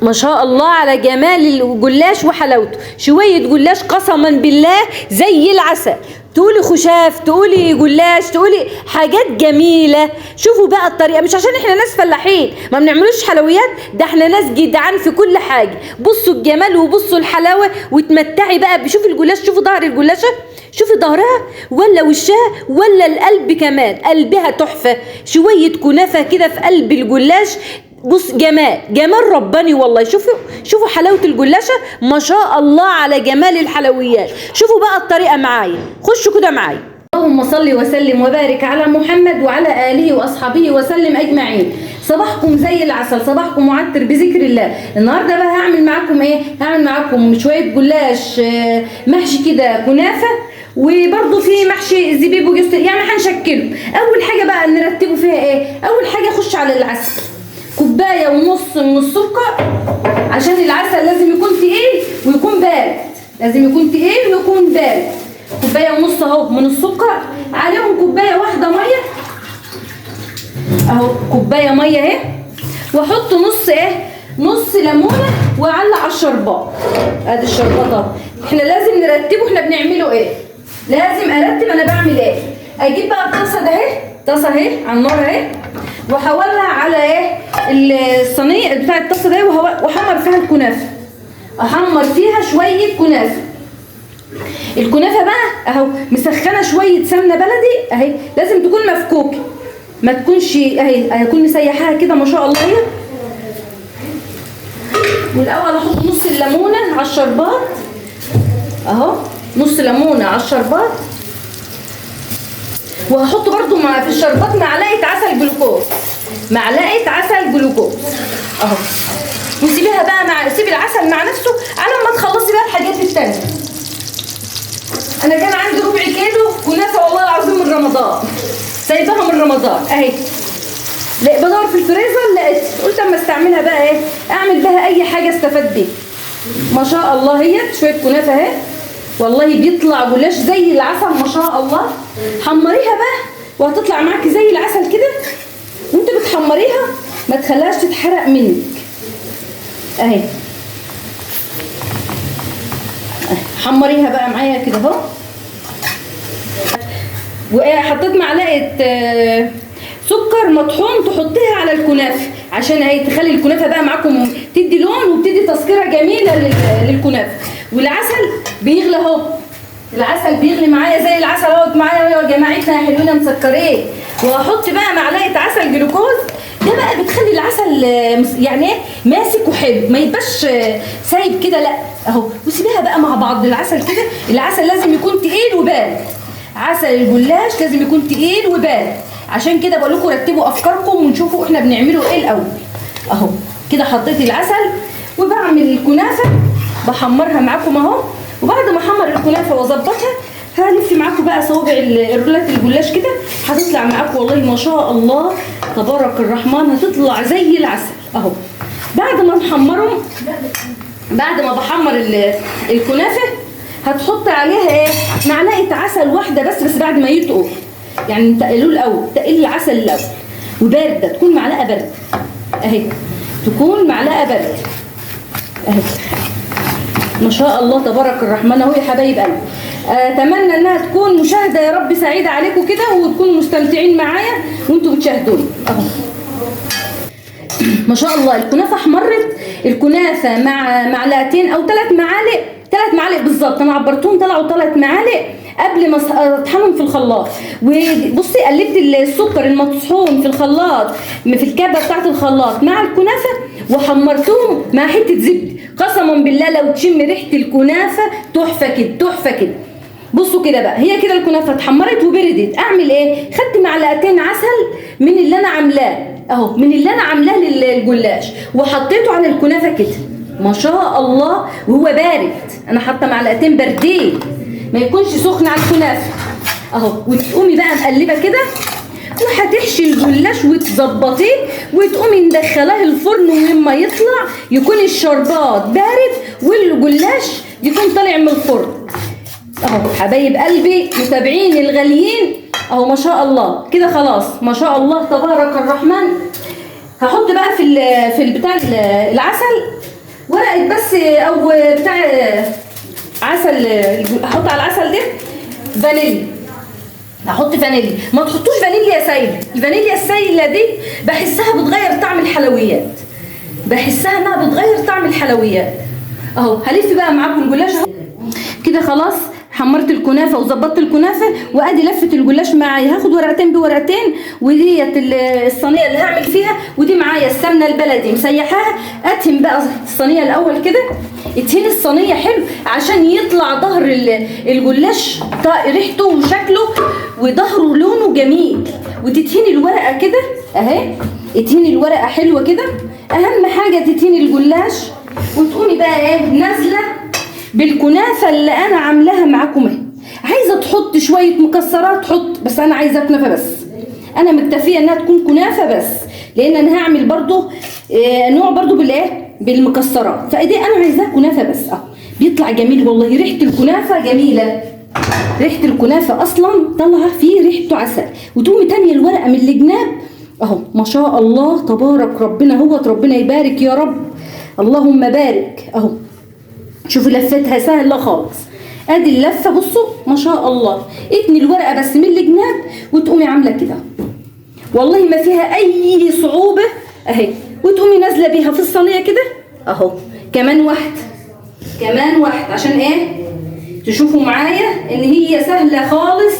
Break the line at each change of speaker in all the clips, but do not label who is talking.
ما شاء الله على جمال الجلاش وحلاوته. شوية جلاش قسما بالله زي العسل، تقولي خشاف، تقولي جلاش، تقولي حاجات جميلة. شوفوا بقى الطريقة، مش عشان احنا ناس فلاحين ما بنعملوش حلويات، ده احنا ناس جدعان في كل حاجة. بصوا الجمال وبصوا الحلاوة وتمتعي بقى. شوفي الجلاش، شوفوا ظهر الجلاشة، شوفي ظهرها ولا وشها ولا القلب كمان، قلبها تحفة. شوية كنافة كده في قلب الجلاش، بص جمال، جمال رباني والله. شوفوا حلاوة الجلاشة، ما شاء الله على جمال الحلويات. شوفوا بقى الطريقة معايا، خشوا كده معايا. اللهم صل وسلم وبارك على محمد وعلى آله وأصحابه وسلم أجمعين. صباحكم زي العسل، صباحكم معطر بذكر الله. النهارده بقى هعمل معاكم ايه؟ هعمل معاكم شوية جلاش محشي كده كنافة، وبرضه في محشي زبيب وجوز، يعني هنشكله. أول حاجة بقى نرتبه فيها ايه؟ أول حاجة أخش على العسل، كوباية ونص من السكر، عشان العسل لازم يكون تقيل ويكون بارد، لازم يكون تقيل ويكون بارد. كوباية ونص اهو من السكر، عليهم كوباية واحدة مية اهو، كوباية مية اهي، واحط نص نص ليمونة واعلق على الشربات. ادي الشربات اهو. احنا لازم نرتبه، احنا بنعمله ايه؟ لازم ارتب انا بعمل ايه. اجيب بقى الطاسة ده اهي، طاسة اهي على النار اهي، وهولع على الصينيه بتاع الطاسه ده، واحمر فيها الكنافه. احمر فيها شويه كنافه. الكنافه بقى اهو مسخنه شويه سمنه بلدي اهي، لازم تكون مفكوكه، ما تكونش اهي، هكون مسيحاها كده ما شاء الله هي. والاول احط نص الليمونه على الشربات اهو، نص ليمونه على الشربات، وهحط برضو في الشربات معلقه عسل جلوكوز، معلقه عسل جلوكوز اهو. وسيبيها بقى سيبي العسل مع نفسه على ما تخلصي بقى الحاجات التانيه. انا كان عندي ربع كيلو كنافه والله العظيم من رمضان، سايباها من رمضان اهي. لا بدور في الفريزر لقيت، قلت اما استعملها بقى ايه، اعمل بها اي حاجه استفاد بيها. ما شاء الله هي شويه كنافه اهي، والله بيطلع جلاش زي العسل ما شاء الله. حمريها بقى وهتطلع معاكي زي العسل كده، وانت بتحمريها ما تخليهاش تتحرق منك اهي. حمريها بقى معايا كده اهو. وحطيت معلقه سكر مطحون تحطيها على الكنافه، عشان اهي تخلي الكنافه بقى معاكم تدي لون وبتدي تسكيره جميله للكنافه. والعسل بيغلي اهو، العسل بيغلي معايا زي العسل اهو معايا يا جماعتنا يا حلوين مسكرين. وهحط بقى معلقه عسل جلوكوز، ده بقى بتخلي العسل يعني ايه ماسك وحلو، ما يبقاش سايب كده لا اهو. وسيبيها بقى مع بعض العسل كده. العسل لازم يكون تقيل وبارد، عسل الجلاش لازم يكون تقيل وبارد. عشان كده بقول لكم رتبوا افكاركم ونشوفوا احنا بنعمله ايه الاول اهو. كده حطيت العسل وبعمل الكنافه، بحمرها معاكم اهو. وبعد ما احمر الكنافه واظبطها هلف معاكم بقى صوابع الرولات الجلاش كده، هتطلع معاكم والله ما شاء الله تبارك الرحمن، هتطلع زي العسل اهو. بعد ما نحمرهم، بعد ما بحمر الكنافه هتحط عليها ايه، معلقه عسل واحده بس بعد ما يتقل، يعني تقلوه الاول، تقل العسل الاول وبارده، تكون معلقه بارده اهي، تكون معلقه بارده اهي. ما شاء الله تبارك الرحمن اهو يا حبايب قلبي. اتمنى انها تكون مشاهده يا رب سعيده عليكم كده، وتكونوا مستمتعين معايا وانتوا بتشاهدوني اهو. ما شاء الله الكنافه احمرت، الكنافه مع معلقتين او 3 معالق بالظبط، انا عبرتهم طلعوا 3 معالق قبل ما اطحنهم في الخلاط. وبصي قلبت السكر المطحون في الخلاط في الكبه بتاعت الخلاط مع الكنافه، وحمرتهم مع حته زبده. قسما بالله لو تشم ريحه الكنافه تحفه كده، تحفه كده. بصوا كده بقى، هي كده الكنافه اتحمرت وبردت. اعمل ايه؟ خدت معلقتين عسل من اللي انا عاملاه اهو، من اللي انا عاملاه للجلاش، وحطيته على الكنافه كده ما شاء الله وهو بارد. انا حاطه معلقتين باردين، ما يكونش سخن على الكنافه اهو. وتقومي بقى مقلبه كده، وهتحشي الجلاش وتظبطيه، وتقومي مدخلاه الفرن، ولما يطلع يكون الشربات بارد والجلاش يكون طالع من الفرن اهو. حبايب قلبي متابعين الغاليين اهو ما شاء الله كده خلاص ما شاء الله تبارك الرحمن. هحط بقى في البتاع العسل ورقه بس او بتاع عسل، احط على العسل ده فانيليا، هحط فانيليا. ما تحطوش فانيليا سايله، الفانيليا السايله دي بحسها بتغير طعم الحلويات، بحسها انها بتغير طعم الحلويات. اهو هلف بقى معاكم الجلاش كده. خلاص حمرت الكنافه وظبطت الكنافه، وادي لفه الجلاش معايا. هاخد ورقتين بورقتين، وديت الصينيه اللي هعمل فيها، ودي معايا السمنه البلدي مسيحاها. ادهن بقى الصينيه الاول كده، ادهن الصينيه حلو عشان يطلع ظهر الجلاش ريحته وشكله وظهره لونه جميل. وتدهني الورقه كده اهي، ادهني الورقه حلوه كده. اهم حاجه تدهني الجلاش، وتقومي بقى ايه نازله بالكنافه اللي انا عاملاها معاكم اهي. عايزه تحط شويه مكسرات حط، بس انا عايزه كنافه بس. انا مكتفيه انها تكون كنافه بس، لان انا هعمل برضو نوع برضو بالايه بالمكسرات، فدي انا عايزاه كنافه بس. اهو بيطلع جميل والله، ريحه الكنافه جميله، ريحه الكنافه اصلا طالعه فيه ريحته عسل. وتقومي تانيه الورقه من الجناب اهو، ما شاء الله تبارك ربنا، هو ربنا يبارك يا رب، اللهم بارك. اهو شوفوا لفتها سهله خالص، ادي اللفه بصوا ما شاء الله. اتني الورقه بس من الجناب وتقومي عامله كده، والله ما فيها اي صعوبه اهي. وتقومي نازله بيها في الصينيه كده اهو. كمان واحده، كمان واحده عشان ايه تشوفوا معايا ان هي سهله خالص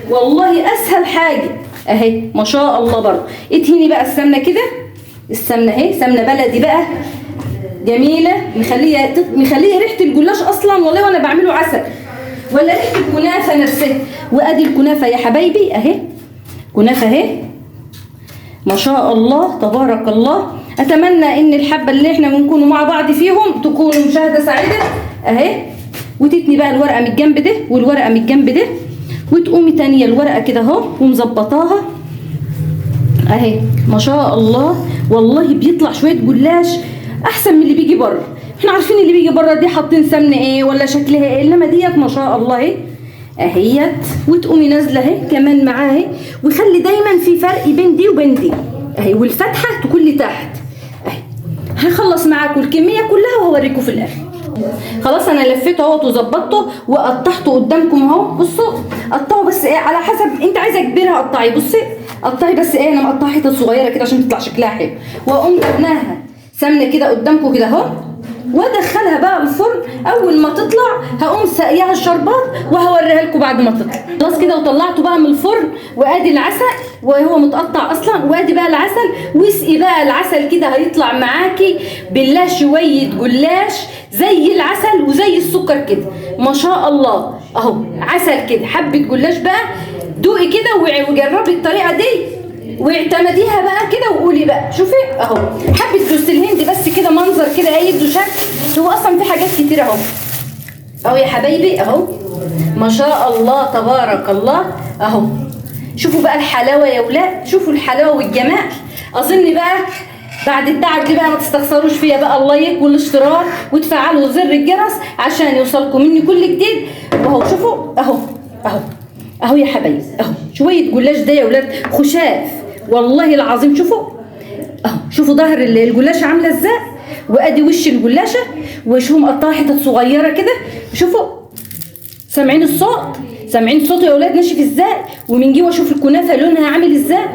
والله، اسهل حاجه اهي ما شاء الله. برضه ادهني بقى السمنه كده، السمنه اهي سمنه بلدي بقى جميله، مخليه ريحه الجلاش اصلا والله وانا بعمله عسل، ولا ريحه الكنافه نفسها. وادي الكنافه يا حبايبي اهي، كنافه اهي ما شاء الله تبارك الله. اتمنى ان الحبه اللي احنا بنكونوا مع بعض فيهم تكونوا مشاهده سعيده اهي. وتتني بقى الورقه من الجنب ده والورقه من الجنب ده، وتقومي تانيه الورقه كده اهو ومظبطاها اهي ما شاء الله. والله بيطلع شويه جلاش احسن من اللي بيجي بره. احنا عارفين اللي بيجي بره دي حاطين سمنه ايه ولا شكلها ايه، انما ديت ما شاء الله اهي اهيت. وتقومي نازله اهي كمان معاها اهي، وخلي دايما في فرق بين دي وبين دي اهي، والفتحه تكون لتحت اهي. هخلص معاكم الكميه كلها وهوريكم في الاخر. خلاص انا لفيته اهوت وظبطته وقطعته قدامكم اهو. بصوا قطعوا بس ايه على حسب انت عايزه كبيره قطعي، بصي قطعي بس ايه، انا مقطعه حتت صغيره كده عشان تطلع شكلها حلو. واقوم جبناها سمنه كده قدامكم كده اهو، وادخلها بقى الفرن. اول ما تطلع هقوم ساقياها الشربات وهوريها لكم بعد ما تطلع. خلاص كده وطلعته بقى من الفرن، وادي العسل وهو متقطع اصلا، وادي بقى العسل. واسقي بقى العسل كده هيطلع معاكي بالله شويه جلاش زي العسل وزي السكر كده ما شاء الله. اهو عسل كده حبه جلاش بقى، دوقي كده وجربي الطريقه دي واعتمديها بقى كده وقولي بقى. شوفي اهو حبه جوز الهند بس كده منظر كده يدوا شكل. هو اصلا في حاجات كتير اهو اهو يا حبايبي اهو ما شاء الله تبارك الله اهو. شوفوا بقى الحلاوه يا ولاد، شوفوا الحلاوه والجمال. اظن بقى بعد التعب دي بقى ما تستخسروش فيا بقى اللايك والاشتراك وتفعلوا زر الجرس عشان يوصلكم مني كل جديد. واهو شوفوا اهو اهو اهو يا حبايبي اهو شويه جلاش ده يا ولاد خشاف والله العظيم. شوفوا اهو، شوفوا ظهر الجلاشه عامله ازاي، وادي وش الجلاشه وشهم مقطعه حتت صغيره كده. شوفوا سامعين الصوت، سامعين صوته يا ولاد ناشف ازاي، ومن جوه شوف الكنافه لونها عامل ازاي.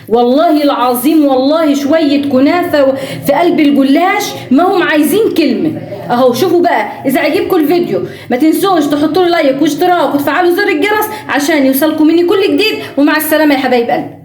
والله العظيم والله شويه كنافه في قلب الجلاش ما هم عايزين كلمه اهو. شوفوا بقى اذا عجبكم الفيديو ما تنسوش تحطوا لي لايك واشتراك وتفعلوا زر الجرس عشان يوصلكم مني كل جديد. ومع السلامه يا حبايب قلبي.